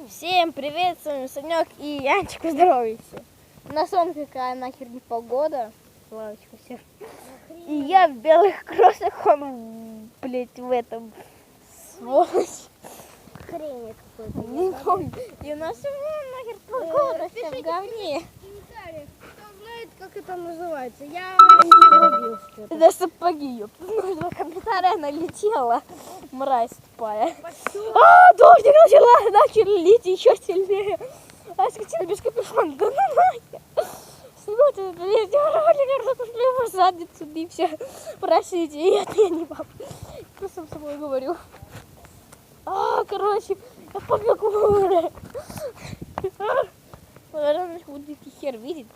Всем привет, с вами Санек и Янчик, поздоровайся. У нас вон какая нахер не погода. Славочка всем. И я в белых кроссах, он, блять, в этом, сволочь. Хрень какой-то. Не помню. И у нас нахер погода вся в говне. Кто знает, как это называется? Я не врубил что-то. Да сапоги, ёпта. Нужно комментария налетела. Мразь тупая. Дождик начал лить еще сильнее. А я скатила без капюшона. Да ну нахер. Снимать этот, блядь, ролик, в задницу, и все. Простите, и это я не могу. Просто с собой говорю. Короче, я побегу. Наверное, будет хер видеть.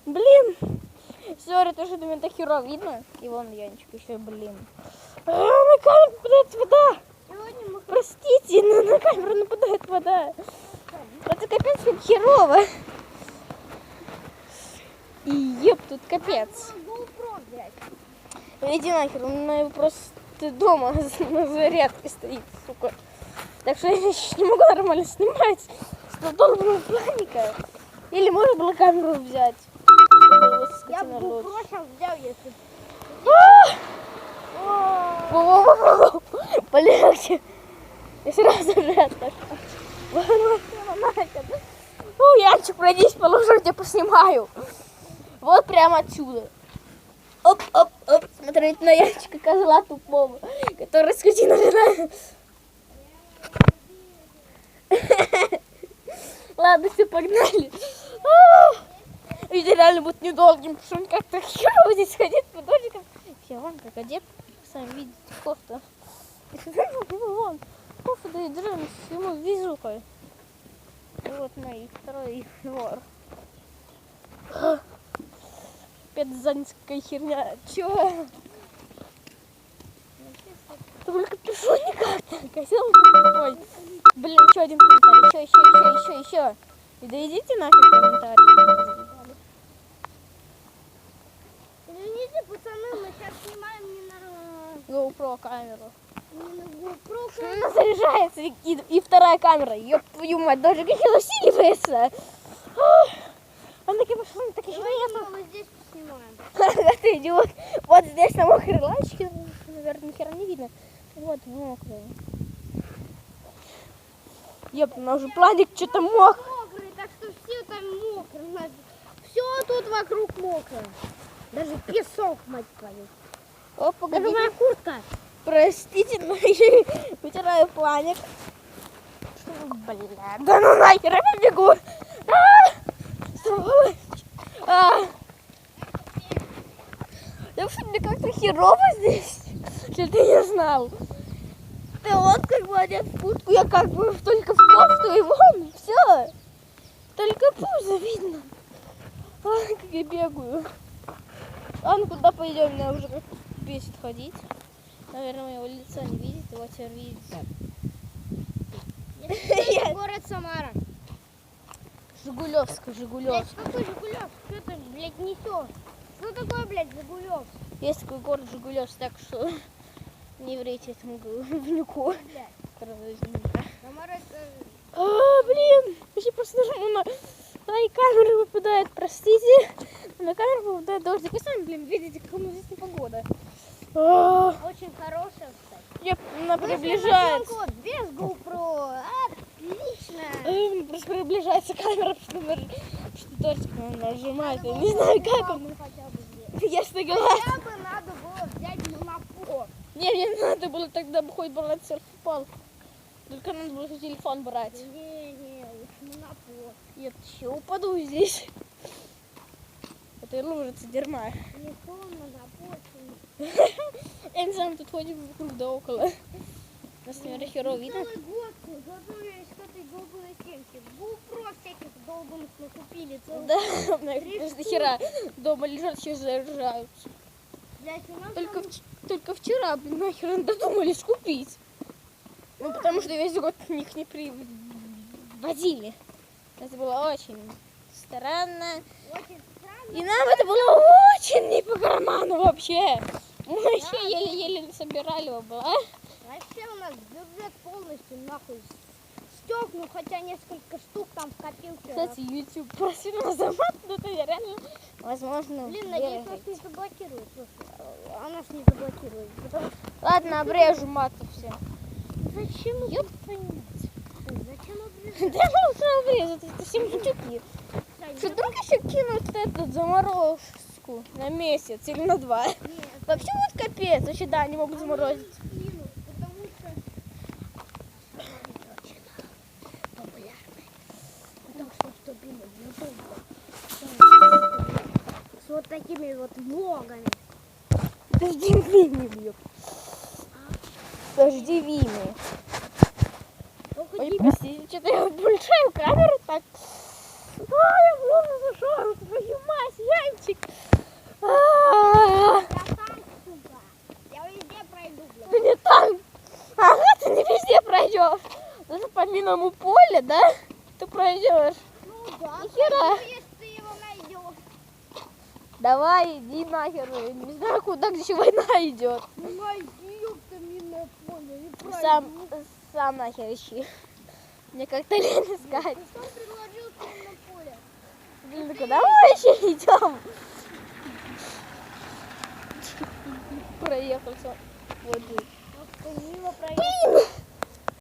Блин. Сори, то, что до меня так херово видно. И вон Янчик еще, блин. На камеру нападает вода. Простите, но на камеру нападает вода. Это капец как херово. И еб, тут капец. Иди нахер, он его просто дома на зарядке стоит, сука. Так что я сейчас не могу нормально снимать. Что долбаного планика. Или можно было камеру взять. Я бы просто взял, если... Полегче. Я сразу же отошла. Янчик, пройдись по лужам, я поснимаю. Вот прямо отсюда. Оп. Смотрите на Янчика, козла тупого, который скотина жена. Ладно, все, погнали. Видео реально будет недолгим, потому что он как-то херово здесь ходит по дождикам. Все, вон как одет, сами видите, кофта. Вон, кофта да и дрын, ему везухой. И вот мой второй двор. Опять занская херня. Чё? Только пишу никак-то. Косил такой. Блин, еще один комментарий. Еще. И да идите нафиг комментарий. Извините, пацаны, мы сейчас снимаем не на... GoPro камеру. Не на GoPro камеру. Она заряжается и вторая камера. Ёб твою мать, даже как она усиливается. Он такие пошел, такие Давай мы здесь поснимаем. Ты идиот. Вот здесь на мокрой лавочке, наверное, ни хера не видно. Вот мокрая. Ёп, она уже планик что-то мокрый. Мокрый, так что все там мокрые. Все тут вокруг мокрое. Даже песок, мать твою. О, Даже погоди. моя куртка. Простите, но еще и вытираю планик. Бля, да ну нахер, я побегу. Сволочь. Да что, мне как-то херово здесь, что ты не знал. Ты вот как бы одет в куртку, я как бы только в кофту, и вон, все. Только пузо видно. Как я бегаю. Ладно, куда пойдем, мне уже как бесит ходить. Наверное, моего лица не видит, его теперь видите. Это город Самара. Жигулевск. Блядь, какой Жигулевск? Что ты, блядь, несешь? Что такое, блядь, Жигулевск? Есть такой город Жигулевск, так что не врите этому говнюку. Самара это... Блин, я просто нажму на и камера выпадает, простите. На камеру выпадает дождик. Вы сами, блин, видите, какая у нас здесь непогода. Очень хорошая, кстати. Она приближается. Без GoPro. Отлично. Просто приближается камера, что дождик нажимает. Я не знаю, как он. Я что говорю. Хотя бы надо было взять монопод. Не, мне не надо было тогда бы хоть брать серф-палку. Только надо было телефон брать. Не, лучше монопод. Я еще упаду здесь. Это лужица дерьма. Телефон, монопод. Я не знаю, тут ходим вокруг да около. Нас, наверное, херово видно. Целый год готовились к этой долбанной съемке. GoPro всяких долбанных накупили. Да, до хера дома лежат, сейчас заряжаются. Блядь, у нас Только вчера, блин, нахер додумались купить. Ну, потому что весь год них не привозили. Это было очень странно. очень странно. И нам это было очень не по карману вообще. Мы вообще еле-еле собирали его, было. Вообще у нас бюджет полностью нахуй стек, ну хотя несколько штук там в копилке. Кстати, YouTube просил нас заматывать, это реально возможно. Блин, надеюсь, нас выразить. не заблокируют. А нас не заблокируют. Потому что Ладно, обрежу маты все. зачем Ёп. понять? Зачем обрезать? Да можно обрезать, это все мужики. Что вдруг еще кинут этот заморозку на месяц или на 2? Нет. Вообще вот капец, вообще да, они могут заморозить. Минус, потому что популярный. Потому что вступили в YouTube. С вот такими вот влогами. Подожди, Вими бьет. Подожди, Вими. Только Ой, тебе- простите, что-то я большую камеру так. Я в лужу зашел, твою мать, яйчик. Я там, сука. Я везде пройду, блядь. Ты не там. Ага, ты не везде пройдешь. Даже по минному полю, да? Ты пройдешь. Ну да, Нихера. пройду, если ты его найдешь. Давай, иди нахер. Не знаю, куда, где еще война идет. Найди, ёпта, минное поле и пройду. Сам нахер ищи. Мне как-то лень искать. Ты сам предложил минное поле. Блин, ну куда мы вообще идем? Проехался. Вот здесь. Вот ты мимо проехал. Блин!